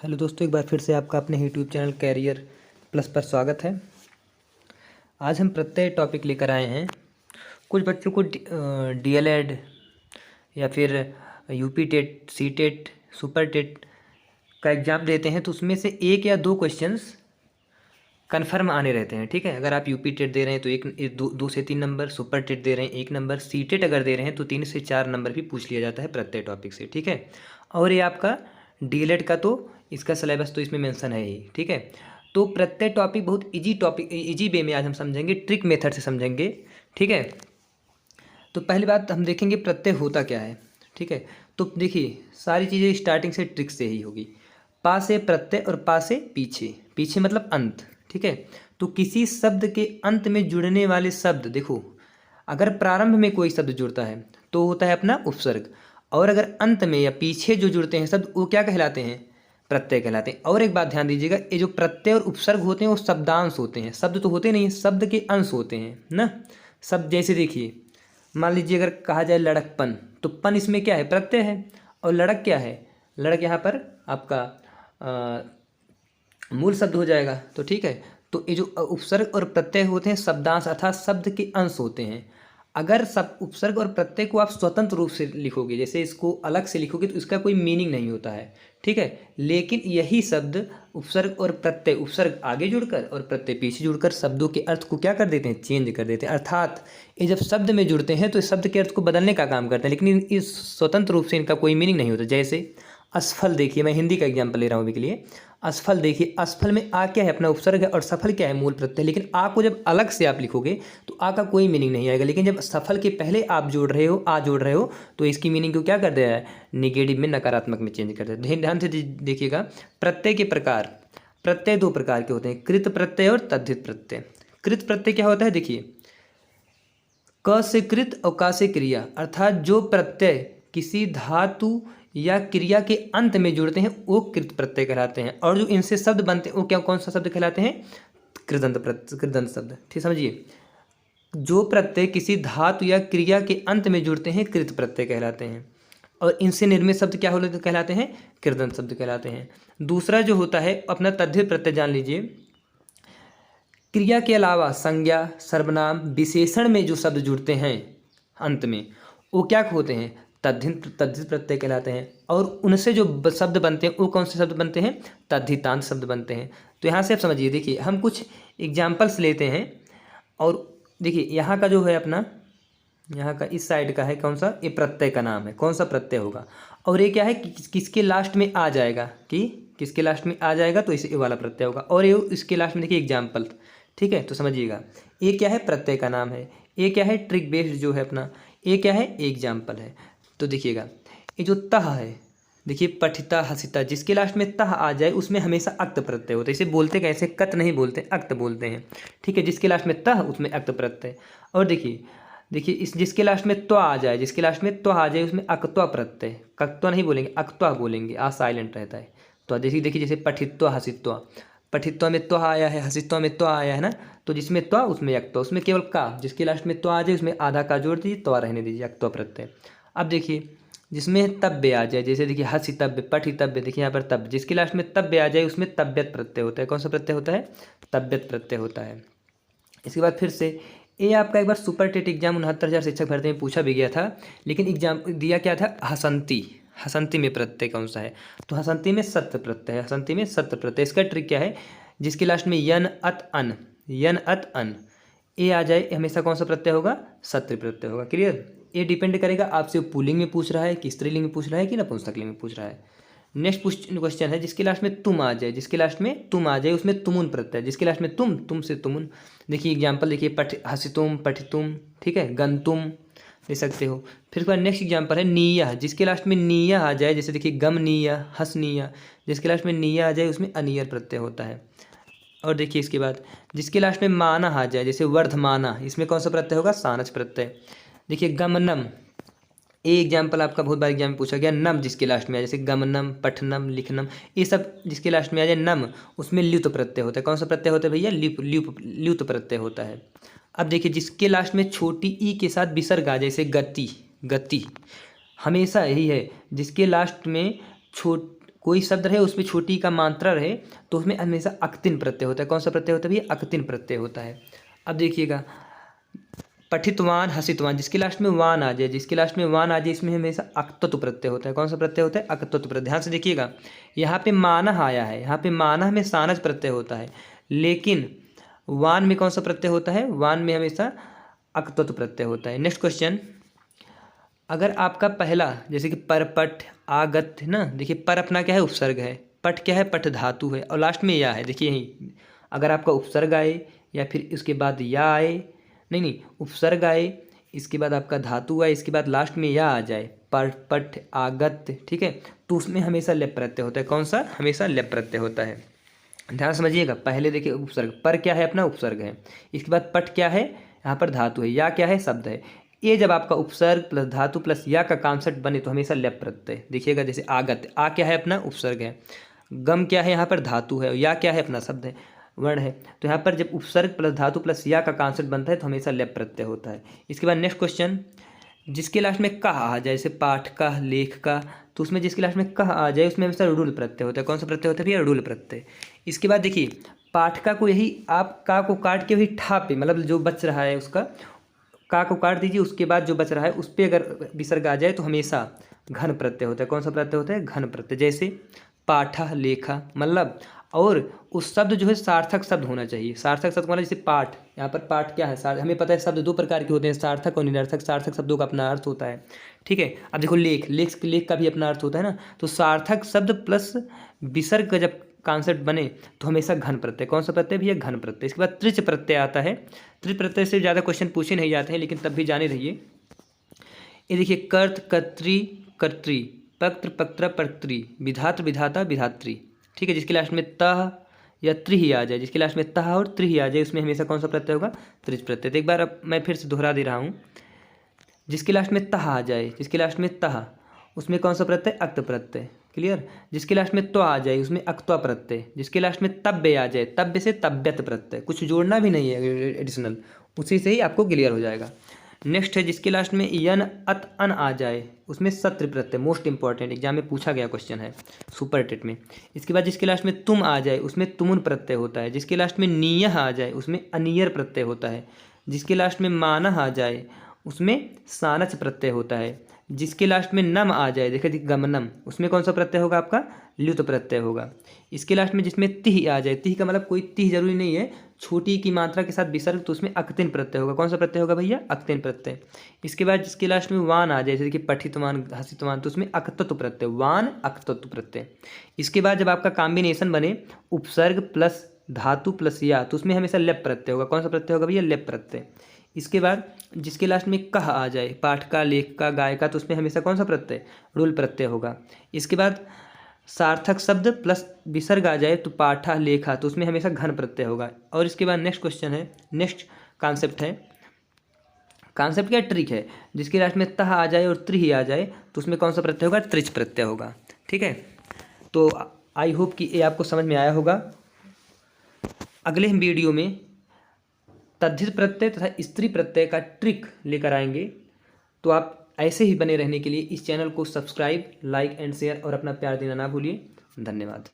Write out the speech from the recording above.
Hello दोस्तों, एक बार फिर से आपका अपने यूट्यूब चैनल कैरियर प्लस पर स्वागत है। आज हम प्रत्यय टॉपिक लेकर आए हैं। कुछ बच्चों को डीएलएड या फिर UP TET, C TET, super TET का एग्ज़ाम देते हैं तो उसमें से एक या दो क्वेश्चंस कन्फर्म आने रहते हैं। ठीक है, अगर आप यूपी टेट दे रहे हैं तो दो से 3 नंबर, सुपर टेट दे रहे हैं 1 नंबर, सी टेट अगर दे रहे हैं तो 3 से 4 नंबर भी पूछ लिया जाता है प्रत्यय टॉपिक से। ठीक है, और ये आपका डीएलएड का तो इसका सिलेबस तो इसमें मेंशन है ही। ठीक है, तो प्रत्यय टॉपिक बहुत इजी वे में आज हम समझेंगे, ट्रिक मेथड से समझेंगे। ठीक है, तो पहली बात हम देखेंगे प्रत्यय होता क्या है। ठीक है, तो देखिए सारी चीज़ें स्टार्टिंग से ट्रिक से ही होगी। पा से प्रत्यय और पा से पीछे, पीछे मतलब अंत। ठीक है, तो किसी शब्द के अंत में जुड़ने वाले शब्द, देखो अगर प्रारंभ में कोई शब्द जुड़ता है तो होता है अपना उपसर्ग, और अगर अंत में या पीछे जो जुड़ते हैं शब्द वो क्या कहलाते हैं? प्रत्यय कहलाते हैं। और एक बात ध्यान दीजिएगा, ये जो प्रत्यय और उपसर्ग होते हैं वो शब्दांश होते हैं, शब्द तो होते नहीं, शब्द के अंश होते हैं ना। शब्द जैसे देखिए, मान लीजिए अगर कहा जाए लड़कपन, तो पन इसमें क्या है? प्रत्यय है। और लड़क क्या है? लड़क यहाँ पर आपका मूल शब्द हो जाएगा। तो ठीक है, तो ये जो उपसर्ग और प्रत्यय होते हैं शब्दांश अर्थात शब्द के अंश होते हैं। अगर सब उपसर्ग और प्रत्यय को आप स्वतंत्र रूप से लिखोगे, जैसे इसको अलग से लिखोगे, तो इसका कोई मीनिंग नहीं होता है। ठीक है, लेकिन यही शब्द उपसर्ग और प्रत्यय, उपसर्ग आगे जुड़कर और प्रत्यय पीछे जुड़कर शब्दों के अर्थ को क्या कर देते हैं? चेंज कर देते हैं। अर्थात ये जब शब्द में जुड़ते हैं तो इस शब्द के अर्थ को बदलने का काम करते हैं, लेकिन इस स्वतंत्र रूप से इनका कोई मीनिंग नहीं होता। जैसे असफल, देखिए मैं हिंदी का एग्जाम्पल ले रहा हूँ अभी के लिए। असफल देखिए, असफल में आ क्या है? अपना उपसर्ग है, और सफल क्या है? मूल प्रत्यय। लेकिन आ को जब अलग से आप लिखोगे तो आ का कोई मीनिंग नहीं आएगा, लेकिन जब सफल के पहले आप जोड़ रहे हो, आ जोड़ रहे हो, तो इसकी मीनिंग को क्या कर दिया है? निगेटिव में, नकारात्मक में चेंज कर दिया है। ध्यान से देखिएगा, प्रत्यय के प्रकार, प्रत्यय 2 प्रकार के होते हैं, कृत प्रत्यय और तद्धित प्रत्यय। कृत प्रत्यय क्या होता है? देखिए, क से कृत और का से क्रिया, अर्थात जो प्रत्यय किसी धातु या क्रिया के अंत में जुड़ते हैं वो कृत प्रत्यय कहलाते हैं, और जो इनसे शब्द बनते हैं वो क्या, कौन सा शब्द कहलाते हैं? कृदंत शब्द। ठीक समझिए, जो प्रत्यय किसी धातु या क्रिया के अंत में जुड़ते हैं कृत प्रत्यय कहलाते हैं, और इनसे निर्मित शब्द क्या होते कहलाते हैं? कृदंत शब्द कहलाते हैं। दूसरा जो होता है अपना तद्धित प्रत्यय, जान लीजिए, क्रिया के अलावा संज्ञा, सर्वनाम, विशेषण में जो शब्द जुड़ते हैं अंत में वो क्या होते हैं? तद्धित प्रत्यय कहलाते हैं, और उनसे जो शब्द बनते हैं वो कौन से शब्द बनते हैं? तद्धितांत शब्द बनते हैं। तो यहाँ से आप समझिए, देखिए हम कुछ एग्जाम्पल्स लेते हैं, और देखिए यहाँ का जो है अपना, यहाँ का इस साइड का है कौन सा? ये प्रत्यय का नाम है, कौन सा प्रत्यय होगा? और ये क्या है कि किसके लास्ट में आ जाएगा, कि किसके लास्ट में आ जाएगा, तो इसे ये वाला प्रत्यय होगा। और ये इसके लास्ट में देखिए एग्जाम्पल। ठीक है, तो समझिएगा, ये क्या है? प्रत्यय का नाम है। ये क्या है? ट्रिक बेस्ड जो है अपना। ये क्या है? एग्जाम्पल है। तो देखिएगा, ये जो तह है, देखिए पठिता, हसिता, जिसके लास्ट में तह आ जाए उसमें हमेशा अक्त प्रत्यय होता है। इसे बोलते कैसे? कत नहीं बोलते, अक्त बोलते हैं। ठीक है, जिसके लास्ट में तह उसमें अक्त प्रत्यय। और देखिए देखिए इस जिसके लास्ट में त्वा आ जाए, जिसके लास्ट में त्वा आ जाए उसमें अक्त्वा प्रत्यय, कक्त्वा नहीं बोलेंगे, अक्त्वा बोलेंगे, आ साइलेंट रहता है। तो देखिए देखिए जैसे पठित्वा, हसित्वा, पठित्वा में त्वा आया है, हसित्वा में त्वा आया है ना, तो जिसमें त्वा उसमें अक्त्वा, उसमें केवल का, जिसके लास्ट में त्वा आ जाए उसमें आधा का जोड़ दीजिए, त्वा रहने दीजिए, अक्त्वा प्रत्यय। अब देखिए जिसमें तब्य आ जाए, जैसे देखिए हसितव्य, पठितव्य, देखिए यहाँ पर तब, जिसके लास्ट में तब्य आ जाए उसमें तब्यत प्रत्यय होता है। कौन सा प्रत्यय होता है? तब्यत प्रत्यय होता है। इसके बाद फिर से ये आपका एक बार सुपर टेट एग्जाम 69,000 शिक्षक भर्ती में पूछा भी गया था, लेकिन एग्जाम दिया क्या था? हसंती, हसंती में प्रत्यय कौन सा है? तो हसंती में सत्य प्रत्यय है, हसंती में सत्य प्रत्यय। इसका ट्रिक क्या है? जिसके लास्ट में यन अत अन, यन अत अन ए आ जाए, हमेशा कौन सा प्रत्यय होगा? सत्य प्रत्यय होगा। क्लियर? ये डिपेंड करेगा आपसे पुल्लिंग में पूछ रहा है कि स्त्रीलिंग में पूछ रहा है कि नपुंसकलिंग में पूछ रहा है। नेक्स्ट क्वेश्चन है, जिसके लास्ट में तुम आ जाए, जिसके लास्ट में तुम आ जाए उसमें तुमुन प्रत्यय, जिसके लास्ट में तुम, तुम से तुमुन। देखिए एग्जाम्पल देखिए, हसितुम, पठितुम, ठीक है, गंतुम दे सकते हो। फिर उसके बाद नेक्स्ट एग्जाम्पल है नीया, जिसके लास्ट में नीया आ जाए, जैसे देखिए गम नीया, हस नीया, जिसके लास्ट में नीया आ जाए उसमें अनियर प्रत्यय होता है। और देखिए इसके बाद जिसके लास्ट में माना आ जाए, जैसे वर्धमाना, इसमें कौन सा प्रत्यय होगा? सानच प्रत्यय। देखिए गमनम, ये एग्जाम्पल आपका बहुत बार एग्जाम में पूछा गया, नम जिसके लास्ट में आ, जैसे गमनम, पठनम, लिखनम, ये सब जिसके लास्ट में आ जाए नम, उसमें ल्युत प्रत्यय होता है। कौन सा प्रत्यय होता है भैया? ल्युत प्रत्यय होता है। अब देखिए जिसके लास्ट में छोटी ई के साथ विसर्ग आ, जैसे गति, गति, हमेशा यही है, जिसके लास्ट में कोई शब्द रहे उसमें छोटी का मात्रा रहे तो उसमें हमेशा अक्तिन प्रत्यय होता है। कौन सा प्रत्यय होता है भैया? अक्तिन प्रत्यय होता है। अब देखिएगा, पठितवान हसितवान, जिसके लास्ट में वान आ जाए, जिसके लास्ट में वान आ जाए, इसमें हमेशा अक्तत्व प्रत्यय होता है। कौन सा प्रत्यय होता है? अक्तत्व प्रत्यय। ध्यान से देखिएगा, यहाँ पे मानह आया है, यहाँ पे मानह में सानज प्रत्यय होता है, लेकिन वान में कौन सा प्रत्यय होता है? वान में हमेशा अक्तत्व प्रत्यय होता है। नेक्स्ट क्वेश्चन, अगर आपका पहला जैसे कि पर, पट, आगत है ना, देखिए पर अपना क्या है? उपसर्ग है, पट क्या है? पट धातु है, और लास्ट में या है। देखिए यही, अगर आपका उपसर्ग आए या फिर उसके बाद या आए, नहीं उपसर्ग आए, इसके बाद आपका धातु आए, इसके बाद लास्ट में या आ जाए, पर, पट, आगत, ठीक है, तो उसमें हमेशा लेप प्रत्यय होता है। कौन सा? हमेशा लेप प्रत्यय होता है। ध्यान समझिएगा, पहले देखिए उपसर्ग, पर क्या है? अपना उपसर्ग है, इसके बाद पट क्या है? यहाँ पर धातु है, या क्या है? शब्द है। ये जब आपका उपसर्ग प्लस धातु प्लस या का कॉन्सेप्ट बने तो हमेशा लेप प्रत्यय। देखिएगा जैसे आगत, आ क्या है? अपना उपसर्ग है, गम क्या है? यहाँ पर धातु है, या क्या है? अपना शब्द है, वर्ण है। तो यहाँ पर जब उपसर्ग प्लस धातु प्लस या का कॉन्सेप्ट बनता है तो हमेशा लेप प्रत्यय होता है। इसके बाद नेक्स्ट क्वेश्चन, जिसके लास्ट में कह आ जाए, जैसे पाठ का, लेख का, तो उसमें जिसके लास्ट में कह आ जाए उसमें हमेशा रुडुल प्रत्यय होता है। कौन सा प्रत्यय होता है भैया? रुडुल प्रत्यय। इसके बाद देखिए, पाठका को यही आप का को काट के वही ठा पे, मतलब जो बच रहा है उसका का को काट दीजिए, उसके बाद जो बच रहा है उस पर अगर विसर्ग आ जाए तो हमेशा घन प्रत्यय होता है। कौन सा प्रत्यय होता है? घन प्रत्यय। जैसे पाठा, लेखा, मतलब, और उस शब्द जो है सार्थक शब्द होना चाहिए। सार्थक शब्द मतलब जैसे पाठ, यहाँ पर पाठ क्या है? हमें पता है शब्द दो प्रकार के होते हैं, सार्थक और निरर्थक। सार्थक शब्दों का अपना अर्थ होता है, ठीक है। अब देखो लेख, लेख का भी अपना अर्थ होता है ना। तो सार्थक शब्द प्लस विसर्ग का जब कॉन्सेप्ट बने तो हमेशा घन प्रत्यय। कौन सा प्रत्यय भैया? घन प्रत्यय। इसके बाद त्रिच प्रत्यय आता है। त्रिच प्रत्यय से ज़्यादा क्वेश्चन पूछे नहीं जाते हैं, लेकिन तब भी जाने रहिए। ये देखिए, कर्त, कर्त्री, कर्त्री, पत्र, पक्त्र, पर्त्री, विधात्र, विधाता, विधात्री, ठीक है। जिसके लास्ट में तह या त्रि ही आ जाए, जिसके लास्ट में तह और त्रि ही आ जाए, उसमें हमेशा कौन सा प्रत्यय होगा? त्रिच प्रत्यय। तो एक बार अब मैं फिर से दोहरा दे रहा हूँ, जिसके लास्ट में तह आ जाए, जिसके लास्ट में तह, उसमें कौन सा प्रत्यय? अक्त प्रत्यय। क्लियर। जिसके लास्ट में त्व आ जाए उसमें अक्त्वा प्रत्यय। जिसके लास्ट में तब्य आ जाए, तब्य से तब्यत प्रत्यय, कुछ जोड़ना भी नहीं है एडिशनल, उसी से ही आपको क्लियर हो जाएगा। नेक्स्ट है, जिसके लास्ट में यन, अत, अन आ जाए उसमें सत्र प्रत्यय। मोस्ट इंपॉर्टेंट, एग्जाम में पूछा गया क्वेश्चन है, सुपर टेट में। इसके बाद जिसके लास्ट में तुम आ जाए उसमें तुमुन प्रत्यय होता है। जिसके लास्ट में नियह आ जाए उसमें अनियर प्रत्यय होता है। जिसके लास्ट में मानह आ जाए उसमें सानच प्रत्यय होता है। जिसके लास्ट में नम आ जाए, देखिए गमनम, उसमें कौन सा प्रत्यय होगा? आपका ल्युत प्रत्यय होगा। इसके लास्ट में जिसमें तिह आ जाए, तिह का मतलब कोई तिह जरूरी नहीं है, छोटी की मात्रा के साथ विसर्ग, तो उसमें अक्तिन प्रत्यय होगा। कौन सा प्रत्यय होगा भैया? अक्तिन प्रत्यय। इसके बाद जिसके लास्ट में वान आ जाए, जैसे कि पठितवान, हसितवान, तो उसमें अक्तत्व प्रत्यय, वान अक्तत्व प्रत्यय। इसके बाद जब आपका कॉम्बिनेशन बने उपसर्ग प्लस धातु प्लस या, तो उसमें हमेशा लेप प्रत्यय होगा। कौन सा प्रत्यय होगा भैया? लेप प्रत्यय। इसके बाद जिसके लास्ट में कह आ जाए, पाठ का, लेख का, गाय का, तो उसमें हमेशा कौन सा प्रत्यय? रुल प्रत्यय होगा। इसके बाद सार्थक शब्द प्लस विसर्ग आ जाए तो पाठा, लेखा, तो उसमें हमेशा घन प्रत्यय होगा। और इसके बाद नेक्स्ट क्वेश्चन है, नेक्स्ट कॉन्सेप्ट है, कॉन्सेप्ट क्या? ट्रिक है। जिसके लास्ट में तह आ जाए और त्रि ही आ जाए तो उसमें कौन सा प्रत्यय होगा? त्रिच प्रत्यय होगा, ठीक है। तो आई होप कि ये आपको समझ में आया होगा। अगले हम वीडियो में तद्धित प्रत्यय तथा स्त्री प्रत्यय का ट्रिक लेकर आएंगे। तो आप ऐसे ही बने रहने के लिए इस चैनल को सब्सक्राइब, लाइक एंड शेयर और अपना प्यार देना ना भूलिए। धन्यवाद।